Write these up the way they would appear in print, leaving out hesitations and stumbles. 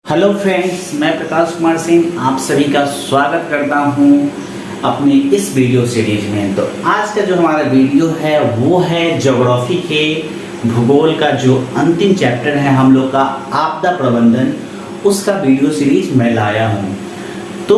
Hello friends, मैं प्रकाश कुमार सिंह आप सभी का स्वागत करता हूं अपने इस वीडियो सीरीज में। तो आज का जो हमारा वीडियो है वो है ज्योग्राफी के भूगोल का जो अंतिम चैप्टर है हम लोग का आपदा प्रबंधन, उसका वीडियो सीरीज मैं लाया हूं। तो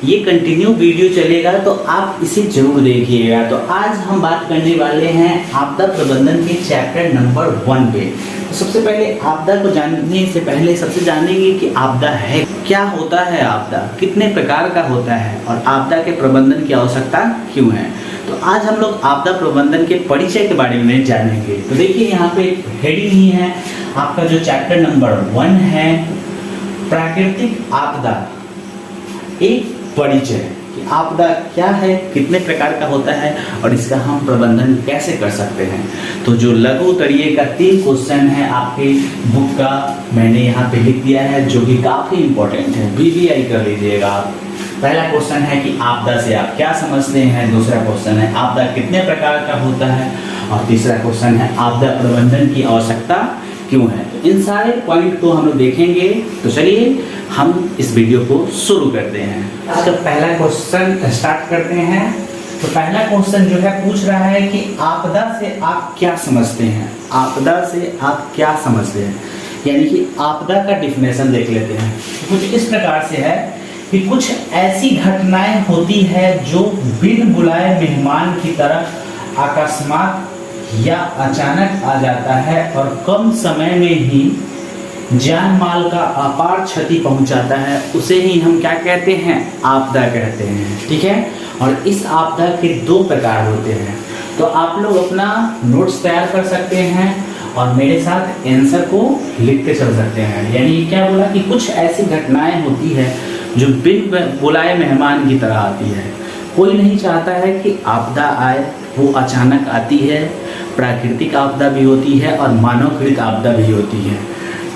ये कंटिन्यू वीडियो चलेगा तो आप इसे जरूर देखिएगा। तो आज हम बात करने वाले हैं आपदा प्रबंधन के चैप्टर नंबर 1 पे। तो सबसे पहले आपदा को जानने से पहले सबसे जानेंगे कि आपदा है क्या, होता है आपदा, कितने प्रकार का होता है और आपदा के प्रबंधन की आवश्यकता क्यों है। तो आज हम लोग आपदा प्रबंधन के परिचय के बारे में जानेंगे। तो देखिए यहाँ पे हेडिंग ही है आपका जो चैप्टर नंबर 1 है, प्राकृतिक आपदा, एक परिचय कि आपदा क्या है, कितने प्रकार का होता है और इसका हम प्रबंधन कैसे कर सकते हैं। तो जो लघु उत्तरीय का 3 क्वेश्चन है आपके बुक का मैंने यहाँ पे लिख दिया है, जो कि काफ़ी इंपॉर्टेंट है, VVI कर लीजिएगा आप। पहला क्वेश्चन है कि आपदा से आप क्या समझते हैं, दूसरा क्वेश्चन है आपदा कितने प्रकार का होता है और तीसरा क्वेश्चन है आपदा प्रबंधन की आवश्यकता क्यों है। तो इन सारे पॉइंट को हम लोग देखेंगे। तो चलिए हम इस वीडियो को शुरू करते हैं। आज का पहला क्वेश्चन स्टार्ट करते हैं। तो पहला क्वेश्चन जो है पूछ रहा है कि आपदा से आप क्या समझते हैं। आपदा से आप क्या समझते हैं, यानी कि आपदा का डिफिनेशन देख लेते हैं। तो कुछ इस प्रकार से है कि कुछ ऐसी घटनाएं होती है जो बिन बुलाए मेहमान की तरह अकस्मात या अचानक आ जाता है और कम समय में ही जान माल का अपार क्षति पहुंचाता है, उसे ही हम क्या कहते हैं, आपदा कहते हैं। ठीक है, और इस आपदा के 2 प्रकार होते हैं। तो आप लोग अपना नोट्स तैयार कर सकते हैं और मेरे साथ आंसर को लिखते चल सकते हैं। यानी क्या बोला कि कुछ ऐसी घटनाएं होती है जो बिन बुलाए मेहमान की तरह आती है। कोई नहीं चाहता है कि आपदा आए, वो अचानक आती है। प्राकृतिक आपदा भी होती है और मानवकृत आपदा भी होती है।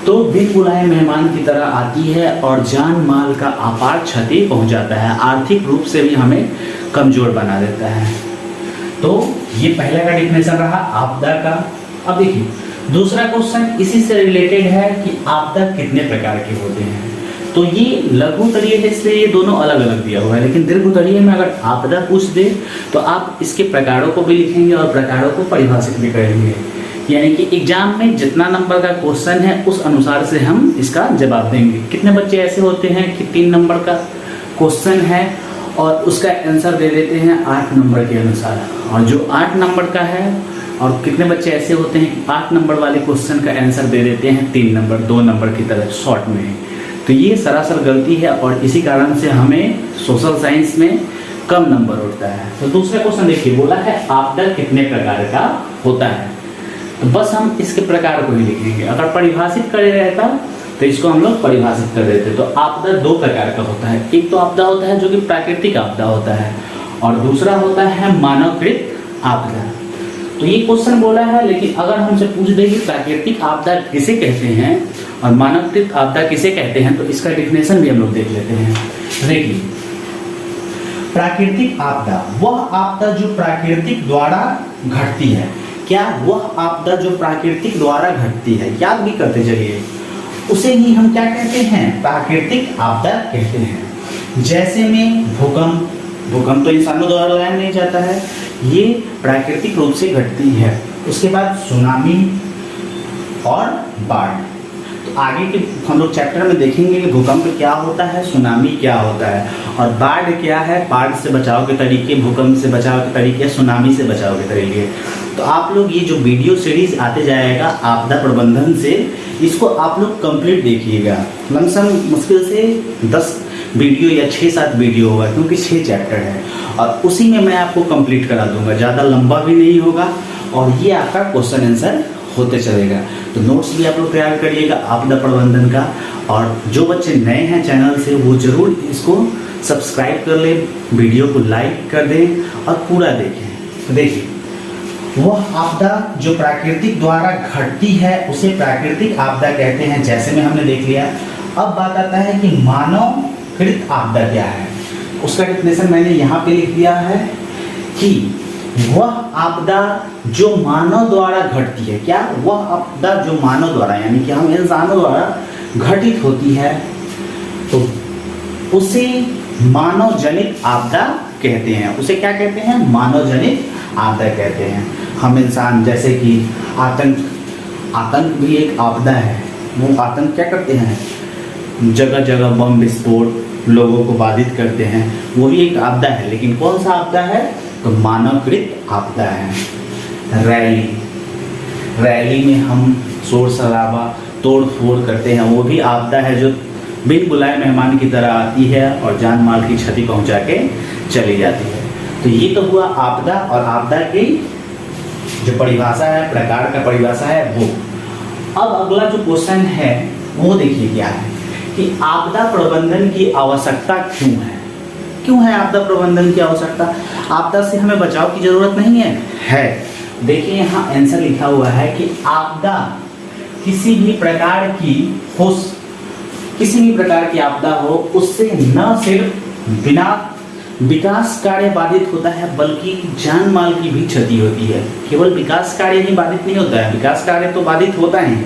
तो बिन बुलाए मेहमान की तरह आती है और जान माल का अपार क्षति पहुंचाता है, आर्थिक रूप से भी हमें कमजोर बना देता है। तो ये पहला का डिफिनेशन रहा आपदा का। अब देखिए दूसरा क्वेश्चन इसी से रिलेटेड है कि आपदा कितने प्रकार के होते हैं। तो ये लघु उत्तरीय है इसलिए ये दोनों अलग अलग दिया हुआ है, लेकिन दीर्घ उत्तरीय में अगर आपदा पूछ दे तो आप इसके प्रकारों को भी लिखेंगे और प्रकारों को परिभाषित भी करेंगे। यानी कि एग्जाम में जितना नंबर का क्वेश्चन है उस अनुसार से हम इसका जवाब देंगे। कितने बच्चे ऐसे होते हैं कि 3 नंबर का क्वेश्चन है और उसका आंसर दे देते हैं 8 नंबर के अनुसार, और जो 8 नंबर का है, और कितने बच्चे ऐसे होते हैं कि 8 नंबर वाले क्वेश्चन का आंसर दे देते हैं 3 नंबर 2 नंबर की तरह शॉर्ट में। तो ये सरासर गलती है और इसी कारण से हमें सोशल साइंस में कम नंबर उठता है। तो दूसरा क्वेश्चन देखिए, बोला है आपदा कितने प्रकार का होता है। तो बस हम इसके प्रकार को ही लिखेंगे। अगर परिभाषित करे रहता तो इसको हम लोग परिभाषित कर देते। तो आपदा 2 प्रकार का होता है। एक तो आपदा होता है जो कि प्राकृतिक आपदा होता है और दूसरा होता है मानवकृत आपदा। तो ये क्वेश्चन बोला है, लेकिन अगर हमसे पूछ दे कि प्राकृतिक आपदा किसे कहते हैं और मानवकृत आपदा किसे कहते हैं, तो इसका डिफिनेशन भी हम लोग देख लेते हैं। देखिए प्राकृतिक आपदा वह आपदा जो प्राकृतिक द्वारा घटती है। क्या? वह आपदा जो प्राकृतिक द्वारा घटती है, याद भी करते चलिए, उसे ही हम क्या कहते हैं, प्राकृतिक आपदा कहते हैं। जैसे में भूकंप, भूकंप तो इंसानों द्वारा लाया नहीं जाता है, ये प्राकृतिक रूप से घटती है। उसके बाद सुनामी और बाढ़। तो आगे के हम लोग चैप्टर में देखेंगे कि भूकंप क्या होता है, सुनामी क्या होता है और बाढ़ क्या है, बाढ़ से बचाव के तरीके, भूकंप से बचाव के तरीके, सुनामी से बचाव के तरीके। तो आप लोग ये जो वीडियो सीरीज आते जाएगा आपदा प्रबंधन से, इसको आप लोग कंप्लीट देखिएगा। लमसम मुश्किल से 10 वीडियो या 6-7 वीडियो होगा, क्योंकि 6 चैप्टर है और उसी में मैं आपको कंप्लीट करा दूंगा। ज़्यादा लंबा भी नहीं होगा और ये आपका क्वेश्चन आंसर होते चलेगा। तो नोट्स भी आप लोग तैयार करिएगा आपदा प्रबंधन का। और जो बच्चे नए हैं चैनल से वो ज़रूर इसको सब्सक्राइब कर लें, वीडियो को लाइक कर दें और पूरा देखें। तो देखिए वह आपदा जो प्राकृतिक द्वारा घटती है उसे प्राकृतिक आपदा कहते हैं, जैसे में हमने देख लिया। अब बात आता है कि मानवकृत आपदा क्या है। उसका डिफिनेशन मैंने यहाँ पे लिख दिया है कि वह आपदा जो मानव द्वारा घटती है। क्या? वह आपदा जो मानव द्वारा, यानी कि हम इंसानों द्वारा घटित होती है तो उसे मानव जनित आपदा कहते हैं। उसे क्या कहते हैं? मानव जनित आपदा कहते हैं। हम इंसान जैसे कि आतंक भी एक आपदा है। वो आतंक क्या करते हैं? जगह जगह बम विस्फोट लोगों को बाधित करते हैं, वो भी एक आपदा है। लेकिन कौन सा आपदा है? तो मानवकृत आपदा है। रैली में हम शोर शराबा तोड़ फोड़ करते हैं, वो भी आपदा है जो बिन बुलाए मेहमान की तरह आती है और जान माल की क्षति पहुंचा के चली जाती है। तो ये तो हुआ आपदा, और आपदा की जो परिभाषा है, प्रकार का परिभाषा है वो। अब अगला जो क्वेश्चन है वो देखिए क्या है कि आपदा प्रबंधन की आवश्यकता क्यों है? क्यों है आपदा प्रबंधन की आवश्यकता? आपदा से हमें बचाव की जरूरत नहीं है। देखिए यहाँ आंसर लिखा हुआ है कि आपदा किसी भी प्रकार की आपदा हो, उससे न सिर्फ बिना विकास कार्य बाधित होता है बल्कि जान माल की भी क्षति होती है। केवल विकास कार्य ही बाधित नहीं होता है, विकास कार्य तो बाधित होता है,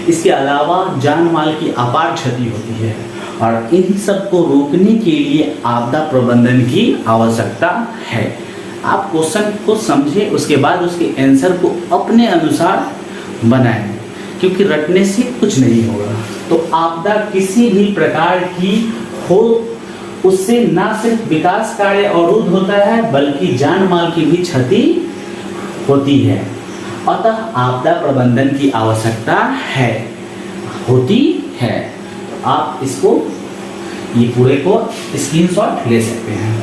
इसके अलावा जान माल की अपार क्षति होती है। और इन सब को रोकने के लिए आपदा प्रबंधन की आवश्यकता है। आप क्वेश्चन को समझें, उसके बाद उसके आंसर को अपने अनुसार बनाएं, क्योंकि रटने से कुछ नहीं होगा। तो आपदा किसी भी प्रकार की हो, उससे ना सिर्फ विकास कार्य अवरुद्ध होता है बल्कि जान माल की भी क्षति होती है। अतः आपदा प्रबंधन की आवश्यकता होती है। तो आप इसको, ये पूरे को स्क्रीनशॉट ले सकते हैं।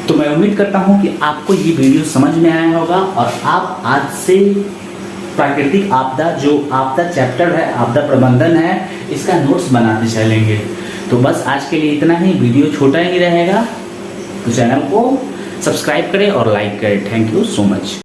तो मैं उम्मीद करता हूं कि आपको ये वीडियो समझ में आया होगा और आप आज से प्राकृतिक आपदा, जो आपदा चैप्टर है, आपदा प्रबंधन है, इसका नोट्स बनाते चलेंगे। तो बस आज के लिए इतना ही। वीडियो छोटा ही रहेगा, तो चैनल को सब्सक्राइब करें और लाइक करें। Thank you so much.